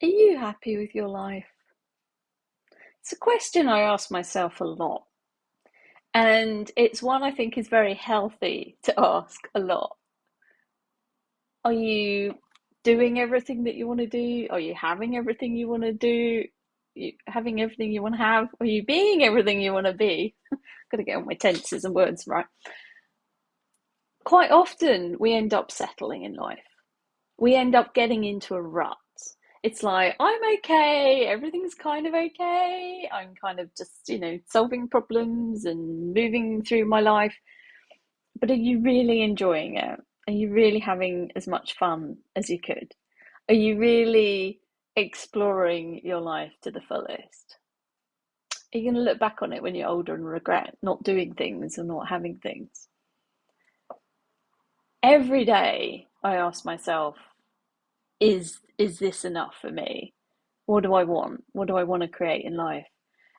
Are you happy with your life? It's a question I ask myself a lot, and it's one I think is very healthy to ask a lot. Are you doing everything that you want to do? Are you having everything you want to do? You having everything you want to have? Are you being everything you want to be? Got to get all my tenses and words right. Quite often, we end up settling in life. We end up getting into a rut. It's like, I'm okay, everything's kind of okay. I'm kind of just, solving problems and moving through my life. But are you really enjoying it? Are you really having as much fun as you could? Are you really exploring your life to the fullest? Are you going to look back on it when you're older and regret not doing things or not having things? Every day I ask myself, is this enough for me? What do I want? What do I want to create in life?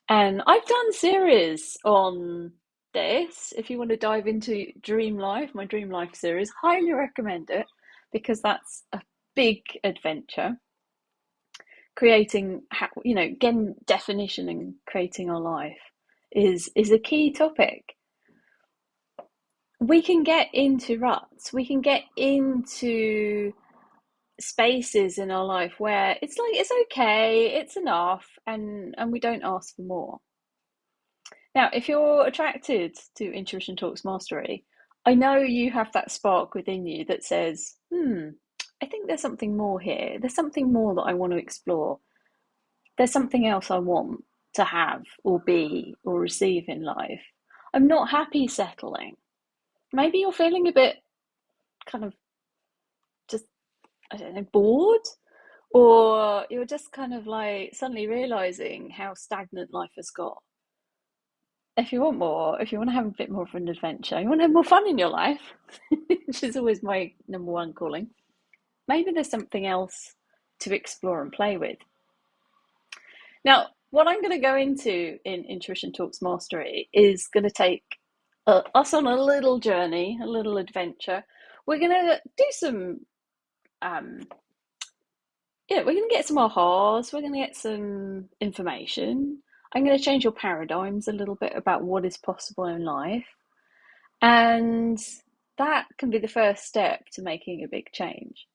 And I've done series on this. If you want to dive into Dream Life, my Dream Life series, highly recommend it because that's a big adventure. Creating, getting definition and creating our life is a key topic. We can get into ruts. We can get into spaces in our life where it's like it's okay, it's enough, and we don't ask for more. Now, if you're attracted to Intuition Talks Mastery, I know you have that spark within you that says, I think there's something more here. There's something more that I want to explore. There's something else I want to have or be or receive in life. I'm not happy settling. Maybe you're feeling a bit kind of just, I don't know, bored, or you're just kind of like suddenly realizing how stagnant life has got. If you want more, if you want to have a bit more of an adventure, you want to have more fun in your life, which is always my number one calling, maybe there's something else to explore and play with. Now, what I'm going to go into in Intuition Talks Mastery is going to take us on a little journey, a little adventure. We're going to do some, um, we're going to get some ahas, we're going to get some information. I'm going to change your paradigms a little bit about what is possible in life. And that can be the first step to making a big change.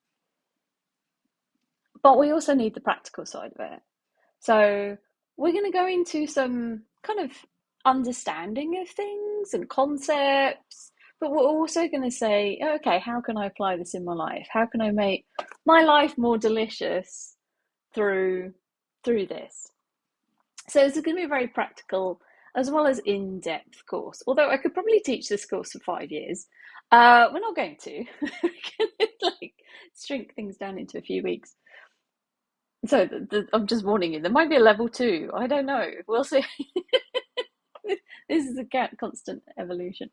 But we also need the practical side of it. So we're going to go into some kind of understanding of things and concepts, but we're also going to say, okay, how can I apply this in my life? How can I make my life more delicious through this? So it's going to be a very practical as well as in-depth course. Although I could probably teach this course for 5 years. We're not going to. We're going to like shrink things down into a few weeks. So I'm just warning you, there might be a level 2. I don't know. We'll see. This is a constant evolution.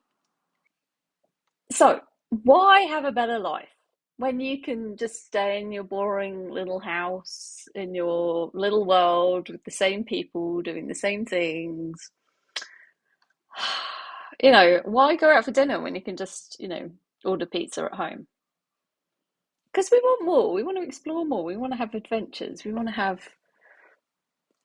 So why have a better life when you can just stay in your boring little house, in your little world with the same people doing the same things? Why go out for dinner when you can just, order pizza at home? Because we want more. We want to explore more. We want to have adventures. We want to have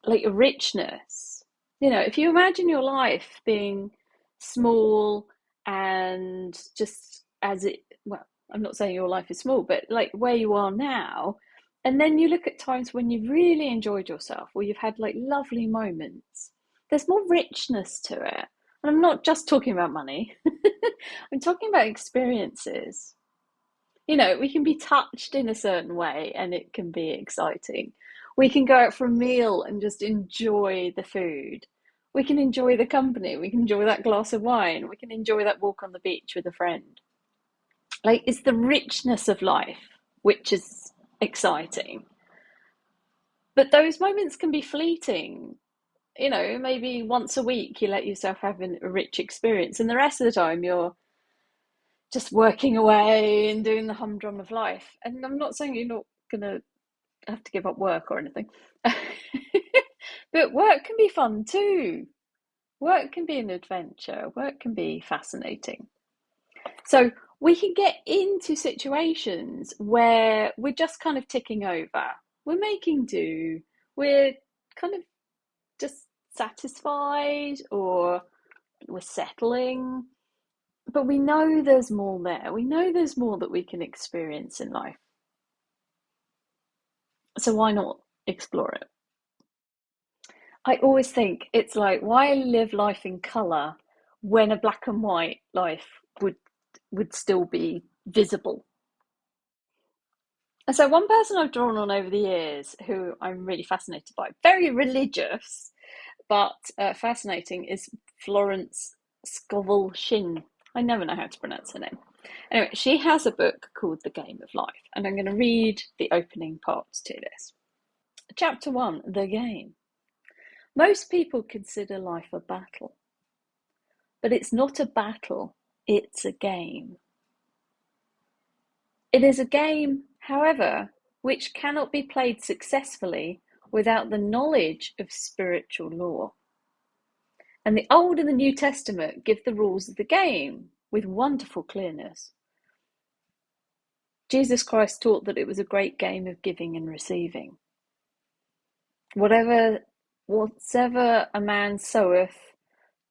like a richness. If you imagine your life being small and just well, I'm not saying your life is small, but like where you are now, and then you look at times when you've really enjoyed yourself, or you've had like lovely moments, there's more richness to it. And I'm not just talking about money, I'm talking about experiences. We can be touched in a certain way and it can be exciting. We can go out for a meal and just enjoy the food. We can enjoy the company. We can enjoy that glass of wine. We can enjoy that walk on the beach with a friend. Like, it's the richness of life which is exciting. But those moments can be fleeting. Maybe once a week you let yourself have a rich experience, and the rest of the time you're just working away and doing the humdrum of life. And I'm not saying you're not going to have to give up work or anything. But work can be fun too. Work can be an adventure. Work can be fascinating. So we can get into situations where we're just kind of ticking over. We're making do. We're kind of just satisfied, or we're settling. But we know there's more there. We know there's more that we can experience in life. So why not explore it? I always think it's like, why live life in colour when a black and white life would still be visible? And so one person I've drawn on over the years who I'm really fascinated by, very religious, but fascinating, is Florence Scovel Shin. I never know how to pronounce her name. Anyway, she has a book called The Game of Life, and I'm going to read the opening parts to this. Chapter 1, The Game. Most people consider life a battle, but it's not a battle, it's a game. It is a game, however, which cannot be played successfully without the knowledge of spiritual law. And the Old and the New Testament give the rules of the game with wonderful clearness. Jesus Christ taught that it was a great game of giving and receiving. Whatever a man soweth,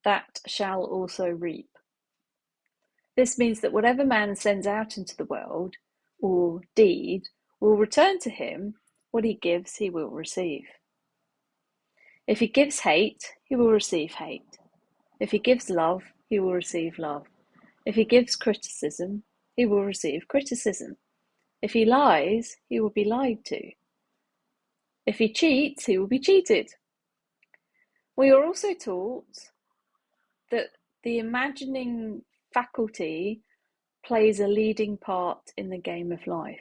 that shall also reap. This means that whatever man sends out into the world, or deed, will return to him. What he gives, he will receive. If he gives hate, he will receive hate. If he gives love, he will receive love. If he gives criticism, he will receive criticism. If he lies, he will be lied to. If he cheats, he will be cheated. We are also taught that the imagining faculty plays a leading part in the game of life.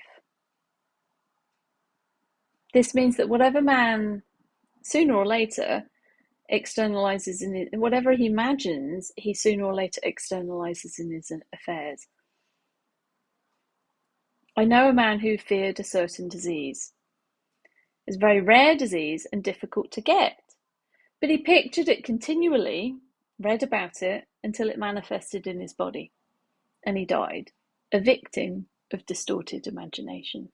This means that whatever man, sooner or later, externalizes in it, whatever he imagines, he sooner or later externalizes in his affairs. I know a man who feared a certain disease. It's a very rare disease and difficult to get. But he pictured it continually, read about it, until it manifested in his body. And he died, a victim of distorted imagination.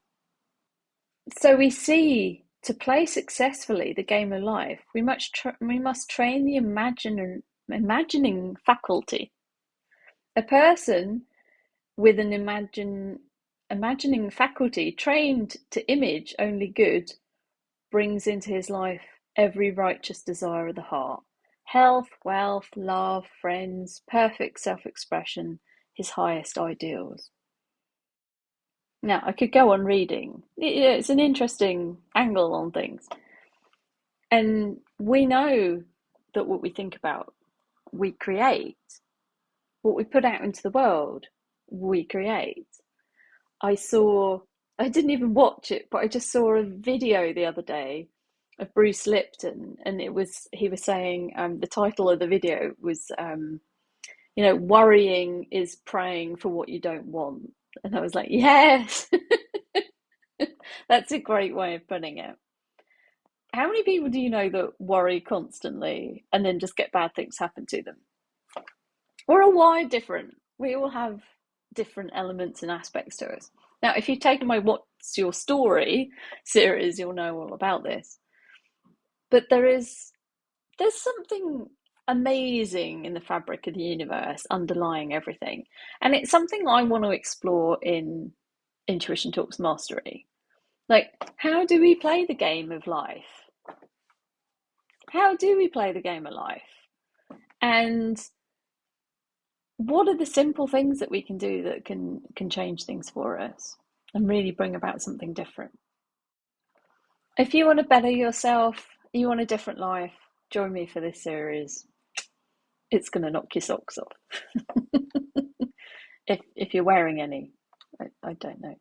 So we see, to play successfully the game of life, we must train the imagining faculty. A person with an imagining faculty trained to image only good brings into his life every righteous desire of the heart: health, wealth, love, friends, perfect self-expression, his highest ideals. Now, I could go on reading. It's an interesting angle on things. And we know that what we think about, we create. What we put out into the world, we create. I didn't even watch it, but I just saw a video the other day of Bruce Lipton, and he was saying, the title of the video was, worrying is praying for what you don't want. And I was like, yes, that's a great way of putting it. How many people do you know that worry constantly and then just get bad things happen to them? We're all wired different. We all have different elements and aspects to us. Now, if you've taken my What's Your Story series, you'll know all about this. But there's something amazing in the fabric of the universe underlying everything. And it's something I want to explore in Intuition Talks Mastery. Like, how do we play the game of life? How do we play the game of life? And what are the simple things that we can do that can change things for us and really bring about something different? If you want to better yourself, you want a different life, join me for this series. It's going to knock your socks off. if you're wearing any, I don't know.